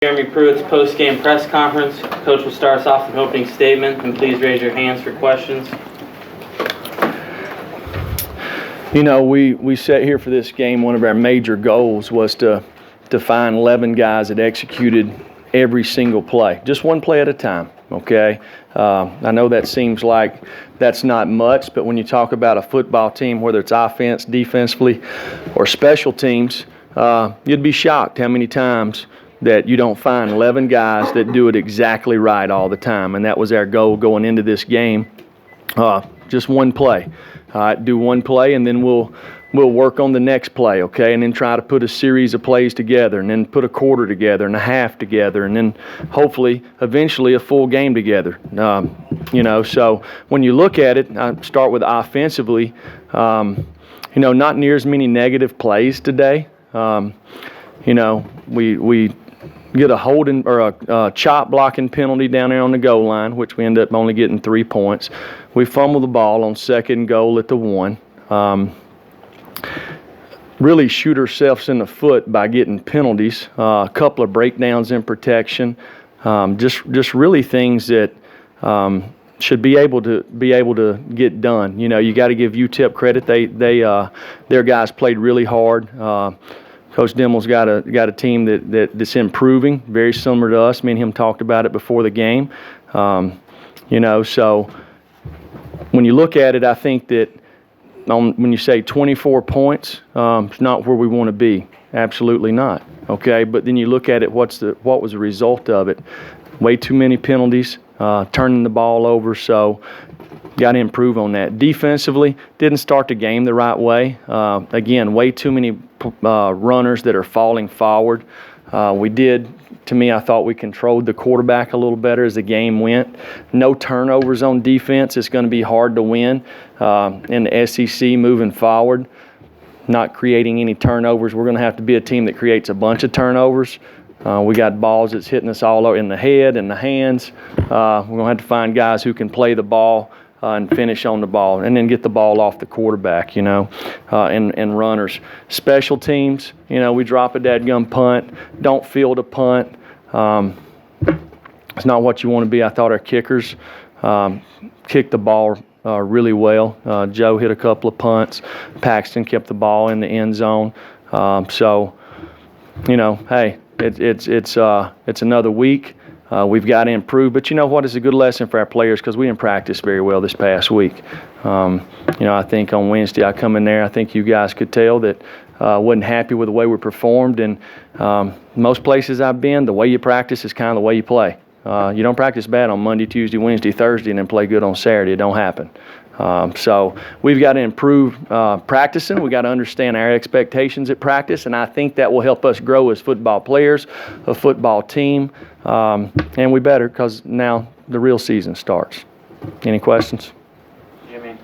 Jeremy Pruitt's post-game press conference. Coach will start us off with an opening statement, and please raise your hands for questions. You know, we sat here for this game. One of our major goals was to find 11 guys that executed every single play, just one play at a time, okay? I know that seems like that's not much, but when you talk about a football team, whether it's offense, defensively, or special teams, you'd be shocked how many times that you don't find 11 guys that do it exactly right all the time, and that was our goal going into this game. Just one play. Do one play, and then we'll work on the next play, okay? And then try to put a series of plays together, and then put a quarter together and a half together, and then hopefully, eventually, a full game together. You know, so when you look at it, I start with offensively. You know, not near as many negative plays today. You know, we get a holding or a chop blocking penalty down there on the goal line, which we end up only getting 3 points. We fumble the ball on second goal at the 1. Really shoot ourselves in the foot by getting penalties. A couple of breakdowns in protection. Just really things that should be able to get done. You know, you got to give UTEP credit. Their guys played really hard. Coach Dimmel's got a team that's improving, very similar to us. Me and him talked about it before the game. You know, so when you look at it, I think that when you say 24 points, it's not where we want to be. Absolutely not. Okay, but then you look at it, what was the result of it? Way too many penalties, turning the ball over. So got to improve on that. Defensively, didn't start the game the right way. Again, way too many runners that are falling forward. To me, I thought we controlled the quarterback a little better as the game went. No turnovers on defense. It's going to be hard to win in the SEC moving forward. Not creating any turnovers. We're going to have to be a team that creates a bunch of turnovers. We got balls that's hitting us all in the head and the hands. We're going to have to find guys who can play the ball and finish on the ball, and then get the ball off the quarterback, you know, and runners. Special teams, you know, we drop a dadgum punt, don't field a punt. It's not what you want to be. I thought our kickers kicked the ball really well. Joe hit a couple of punts. Paxton kept the ball in the end zone. So, you know, hey, it's another week. We've got to improve, but you know what? It's a good lesson for our players because we didn't practice very well this past week. You know, I think on Wednesday I come in there, I think you guys could tell that wasn't happy with the way we performed, and most places I've been, the way you practice is kind of the way you play. You don't practice bad on Monday, Tuesday, Wednesday, Thursday, and then play good on Saturday. It don't happen. So we've got to improve practicing. We've got to understand our expectations at practice, and I think that will help us grow as football players, a football team, and we better because now the real season starts. Any questions? Jimmy,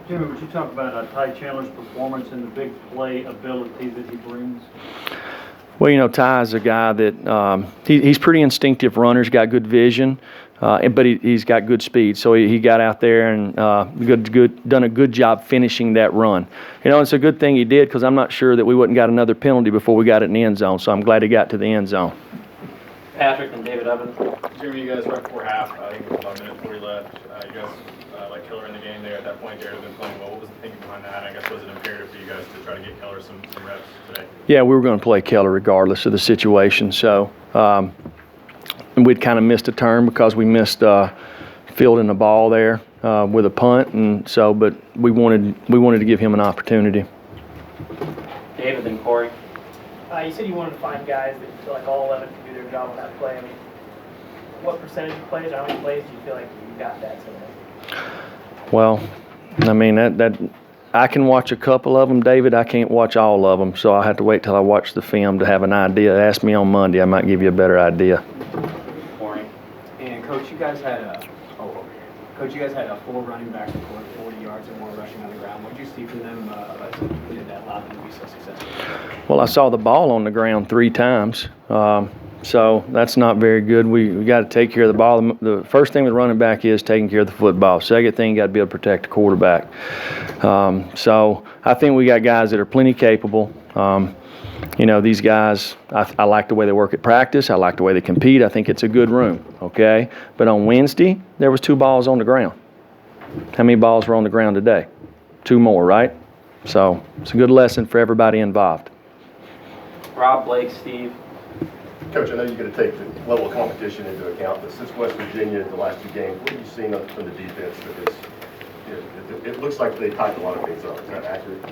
would you talk about Ty Chandler's performance and the big play ability that he brings? Well, you know, Ty's a guy that he's pretty instinctive runner. He's got good vision. But he's got good speed, so he got out there and done a good job finishing that run. You know, it's a good thing he did because I'm not sure that we wouldn't got another penalty before we got it in the end zone. So I'm glad he got to the end zone. Patrick and David Evans. Jimmy, you guys right before half, I think it was about a minute before you left. You guys like Keller in the game there. At that point, Jared had been playing well. What was the thinking behind that? I guess was it imperative for you guys to try to get Keller some reps today? Yeah, we were going to play Keller regardless of the situation. So. We'd kind of missed a turn because we missed fielding the ball there with a punt, and so. But we wanted to give him an opportunity. David and Corey. You said you wanted to find guys that feel like all 11 can do their job on that play. I mean, what percentage of plays, or how many plays do you feel like you got that today? Well, I mean that I can watch a couple of them, David. I can't watch all of them, so I have to wait till I watch the film to have an idea. Ask me on Monday, I might give you a better idea. And Coach, you guys had a 4 running backs for 40 yards or more rushing on the ground. What did you see from them that allowed them to be so successful? Well, I saw the ball on the ground 3 times, so that's not very good. We got to take care of the ball. The first thing with running back is taking care of the football. Second thing, you got to be able to protect the quarterback. So I think we got guys that are plenty capable. these guys, I like the way they work at practice. I like the way they compete. I think it's a good room, okay? But on Wednesday, there was 2 balls on the ground. How many balls were on the ground today? 2 more, right? So it's a good lesson for everybody involved. Rob, Blake, Steve. Coach, I know you're going to take the level of competition into account, but since West Virginia, the last 2 games, what have you seen from the defense that is, it looks like they tightened a lot of things up. Is that accurate?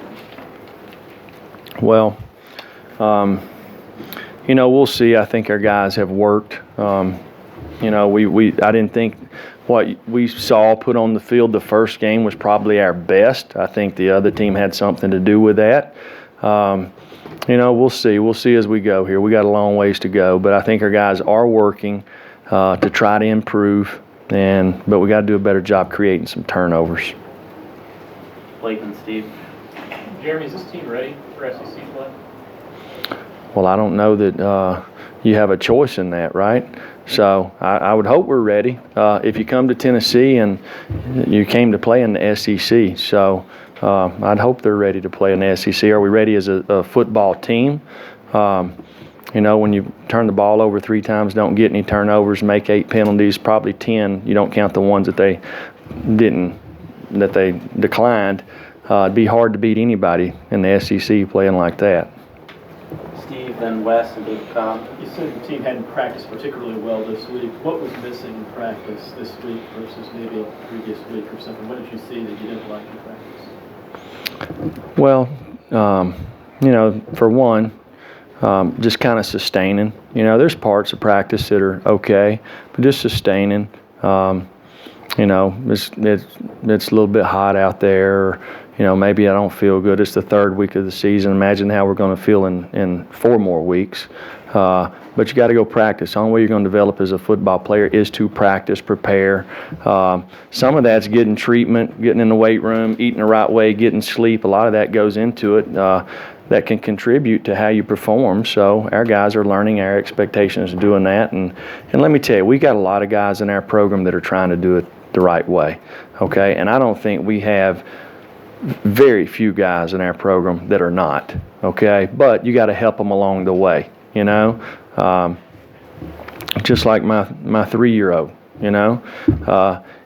Well, we'll see. I think our guys have worked. I didn't think what we saw put on the field the first game was probably our best. I think the other team had something to do with that. We'll see. We'll see as we go here. We got a long ways to go, but I think our guys are working to try to improve, but we got to do a better job creating some turnovers. Blake and Steve. Jeremy, is this team ready for SEC play? Well, I don't know that you have a choice in that, right? So I would hope we're ready. If you come to Tennessee and you came to play in the SEC, so I'd hope they're ready to play in the SEC. Are we ready as a football team? When you turn the ball over 3 times, don't get any turnovers, make 8 penalties, probably 10. You don't count the ones that they declined. It'd be hard to beat anybody in the SEC playing like that. Steve, then Wes, and Big Tom. You said the team hadn't practiced particularly well this week. What was missing in practice this week versus maybe a previous week or something? What did you see that you didn't like in practice? Well, for one, just kind of sustaining. There's parts of practice that are okay, but just sustaining. It's a little bit hot out there. Maybe I don't feel good. It's the 3rd week of the season. Imagine how we're going to feel in 4 more weeks. But you got to go practice. The only way you're going to develop as a football player is to practice, prepare. Some of that's getting treatment, getting in the weight room, eating the right way, getting sleep. A lot of that goes into it. That can contribute to how you perform. So our guys are learning our expectations of doing that. And let me tell you, we got a lot of guys in our program that are trying to do it the right way. Okay? And I don't think we have very few guys in our program that are not. Okay? But you got to help them along the way. Just like my 3-year-old.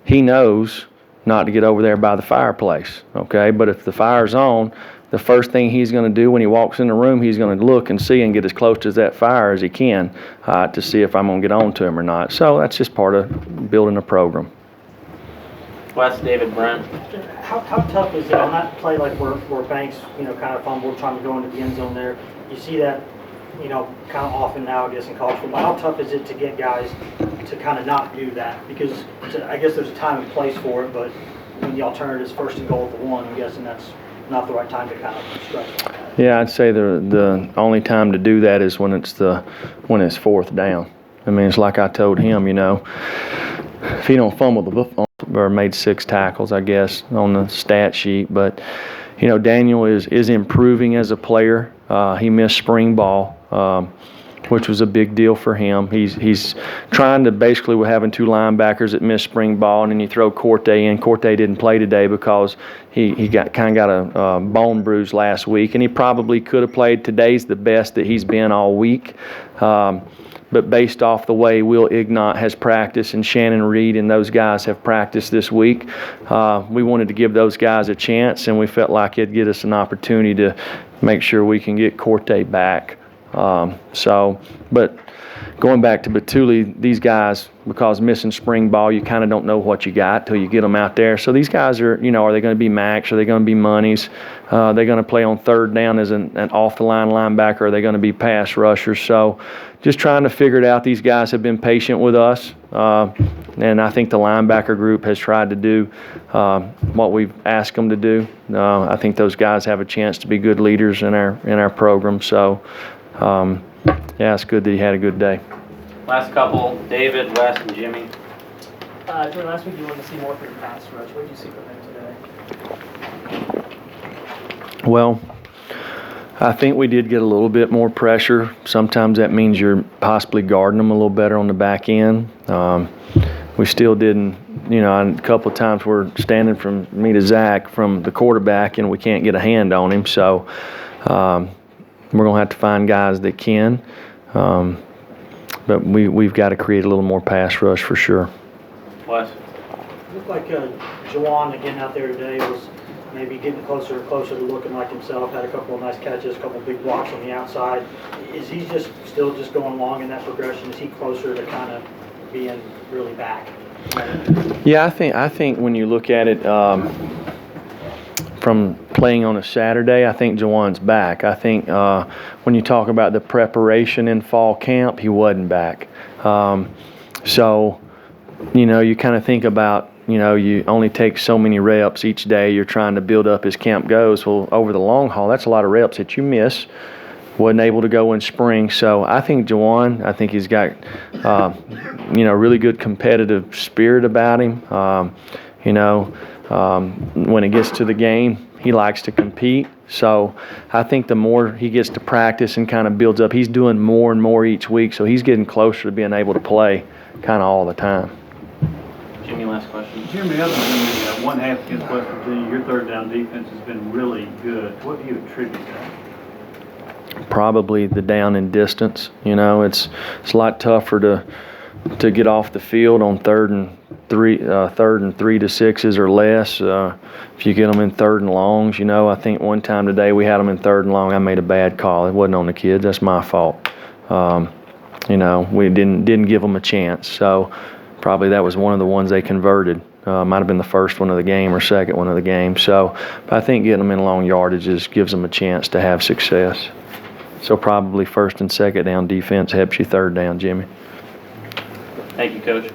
He knows not to get over there by the fireplace. Okay? But if the fire's on, the first thing he's going to do when he walks in the room, he's going to look and see and get as close to that fire as he can to see if I'm going to get on to him or not. So that's just part of building a program. Wes, David, Brent. How tough is it on that play like where Banks, kind of fumbled trying to go into the end zone there? You see that, kind of often now, I guess, in college football. How tough is it to get guys to kind of not do that? Because I guess there's a time and place for it, but when the alternative is 1st and goal at the 1, I'm guessing that's not the right time to kind of stretch like that. Yeah, I'd say the only time to do that is when it's 4th down. I mean, it's like I told him, if he don't fumble the football, or made 6 tackles, I guess, on the stat sheet. But, Daniel is improving as a player. He missed spring ball, which was a big deal for him. He's trying to basically, we're having 2 linebackers that missed spring ball, and then you throw Corte in. Corte didn't play today because he got a bone bruise last week, and he probably could have played. Today's the best that he's been all week. But based off the way Will Ignont has practiced and Shannon Reed and those guys have practiced this week, we wanted to give those guys a chance, and we felt like it'd get us an opportunity to make sure we can get Corte back. But going back to Batuli, these guys, because missing spring ball, you kind of don't know what you got till you get them out there. So these guys are, are they going to be Max? Are they going to be Monies? Are they going to play on 3rd down as an off-the-line linebacker? Are they going to be pass rushers? So just trying to figure it out. These guys have been patient with us, and I think the linebacker group has tried to do what we've asked them to do. I think those guys have a chance to be good leaders in our program. So, it's good that he had a good day. Last couple, David, Wes, and Jimmy. Jordan, last week you wanted to see more from the pass rush. What did you see from him today? Well, I think we did get a little bit more pressure. Sometimes that means you're possibly guarding them a little better on the back end. We still didn't, a couple of times we're standing from me to Zach from the quarterback and we can't get a hand on him. So We're going to have to find guys that can. But we've got to create a little more pass rush for sure. Wes? Looked like Juwan again out there today was maybe getting closer and closer to looking like himself. Had a couple of nice catches, a couple of big blocks on the outside. Is he still going along in that progression? Is he closer to kind of being really back? Yeah, I think when you look at it from playing on a Saturday, I think Juwan's back. I think when you talk about the preparation in fall camp, he wasn't back. So, you kind of think about, you only take so many reps each day. You're trying to build up as camp goes. Well, over the long haul, that's a lot of reps that you miss. Wasn't able to go in spring. So I think Juwan, he's got, really good competitive spirit about him. When it gets to the game, he likes to compete. So I think the more he gets to practice and kind of builds up, he's doing more and more each week. So he's getting closer to being able to play kind of all the time. Jimmy, last question. Jimmy, other than the one half against West Virginia, your third down defense has been really good. What do you attribute that? Probably the down and distance. It's a lot tougher to get off the field on third and 3 to 6s or less. If you get them in third and longs, I think one time today we had them in third and long. I made a bad call. It wasn't on the kids. That's my fault. We didn't give them a chance. So probably that was one of the ones they converted. Might have been the first one of the game or second one of the game. So but I think getting them in long yardages gives them a chance to have success. So probably first and second down defense helps you third down, Jimmy. Thank you, Coach.